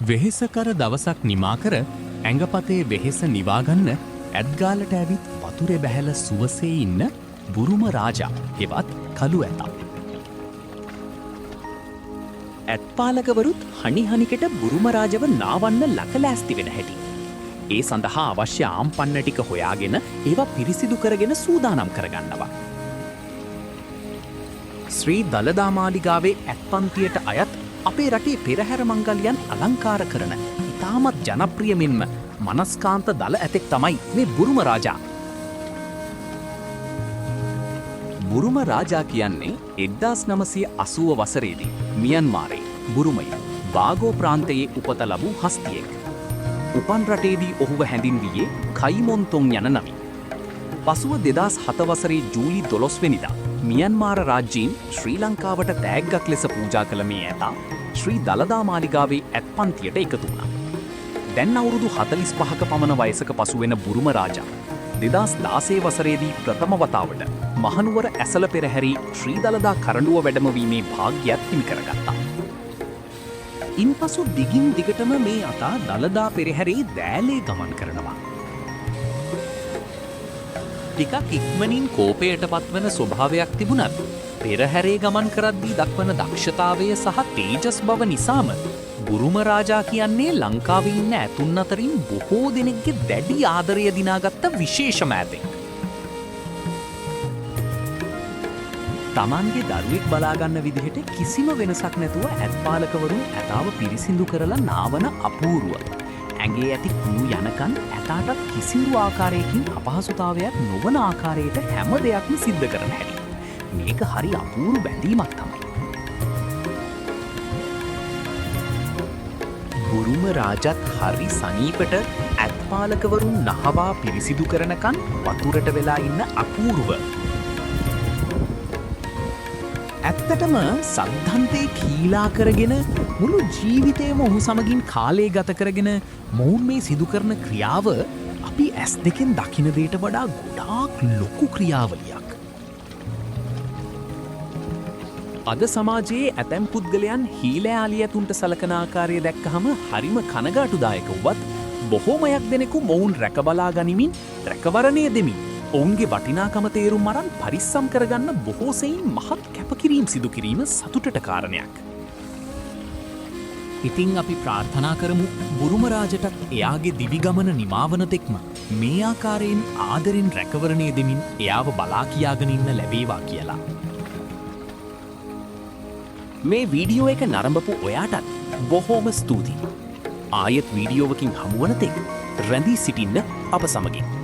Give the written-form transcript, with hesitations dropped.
වෙහෙසකර දවසක් නිමා කර ඇඟපතේ වෙහෙස නිවාගන්න ඇත්ගාලට ඇවිත් වතුරේ බැහැල සුවසේ ඉන්න බුරුම රාජා හෙවත් කළු ඇතා. ඇත්පාලකවරුත් හනිහනිකට බුරුම රාජව නාවන්න ලකලෑස්ති වෙන හැටි. ඒ සඳහා අවශ්‍ය ආම්පන්න ටික හොයාගෙන ඒවා පිරිසිදු කරගෙන සූදානම් කරගන්නවා. ශ්‍රී දළදා මාලිගාවේ ඇත්පන්තියට අයත් අපේ රටේ පෙරහැර මංගල්‍යයන් අලංකාර කරන ඉතාමත් ජනප්‍රිය මෙන්ම මනස්කාන්ත දළ ඇතෙක් තමයි මේ බුරුම රාජා. බුරුම රාජා කියන්නේ 1980 වසරේදී මියන්මාරයේ බුරුමයේ බාගෝ ප්‍රාන්තයේ උපත ලැබූ හස්තියෙක්. උපන් රටේදී ඔහුව හැඳින්වියේ කයිමොන්තොන් යන නමින්. පසුව 2007 වසරේ ජූලි 12 වෙනිදා මියන්මාර රාජ්‍යයෙන් ශ්‍රී ලංකාවට තෑග්ගක් ලෙස පූජා කළ මේ ඇතා ශ්‍රී දළදා මාලිගාවේ ඇත්පන්තියට එකතු වුණා. දැන් අවුරුදු 45ක පමණ වයසක පසු වෙන බුරුම රාජා 2016 වසරේදී ප්‍රථම වතාවට මහනුවර ඇසළ පෙරහැරි ශ්‍රී දළදා කරඬුව වැඩමවීමේ භාග්‍යයක් හිමි කරගත්තා. ඉන්පසු දිගින් දිගටම මේ අතා දළදා පෙරහැරේ දෑලේ ගමන් කරනවා. ටිකක් ඉක්මනින් කෝපයට පත්වන ස්වභාවයක් තිබුණත් පෙරහැරේ ගමන් කරද්දී දක්වන දක්ෂතාවය සහ තේජස් බව නිසාම බුරුම රාජා කියන්නේ ලංකාවේ ඉන්න ඇතුන් අතරින් බොහෝ දෙනෙක්ගේ දැඩි ආදරය දිනාගත්ත විශේෂම ඇතෙක්. තමන්ගේ දරුවෙක් බලාගන්න විදිහට කිසිම වෙනසක් නැතුව ඇත්පාලකවරුන් ඇතාව පිරිසිදු කරලා නාවන අපූර්ව. ඇගේ ඇති කුණු යනකන් ඇතාටත් කිසිදු ආකාරයකින් අපහසුතාවයක් නොවන ආකාරයට හැම දෙයක්ම සිද්ධ කරන හැටි. මේක හරි අපූරු බැඳීමක් තමයි. බුරුම රාජත් හරි සනීපට ඇත්පාලකවරුන් නහවා පිරිසිදු කරනකන් වතුරට වෙලා ඉන්න අපූරුව. ඇත්තටම සද්ධන්තේ කීලා කරගෙන මුළු ජීවිතයම ඔහු සමගින් කාලය ගත කරගෙන මොවුන් මේ සිදු කරන ක්‍රියාව අපි ඇස් දෙකෙන් දකින දේට වඩා ගොඩාක් ලොකු ක්‍රියාවලියක්. අද සමාජයේ ඇතැම් පුද්ගලයන් හීලෑලිය ඇතුන්ට සලකන ආකාරය දැක්කහම හරිම කනගාටුදායක වුවත් බොහෝමයක් දෙනෙකු මොවුන් රැකබලා ගනිමින් රැකවරණය දෙමින් ඔවුන්ගේ වටිනාකම තේරුම් අරන් පරිස්සම් කරගන්න බොහෝ සෙයින් මහත් කැපකිරීම් සිදු කිරීම සතුටට කාරණයක්. ඉතින් අපි ප්‍රාර්ථනා කරමු බුරුම රාජටත් එයාගේ දිවිගමන නිමාවන තෙක්ම මේ ආකාරයෙන් ආදරෙන් රැකවරණය දෙමින් එයාව බලා කියාගෙන ඉන්න ලැබේවා කියලා. මේ වීඩියෝ එක නරඹපු ඔයාටත් බොහෝම ස්තුතියි. ආයෙත් වීඩියෝවකින් හමුවන තෙක් රැඳී සිටින්න අප සමගින්.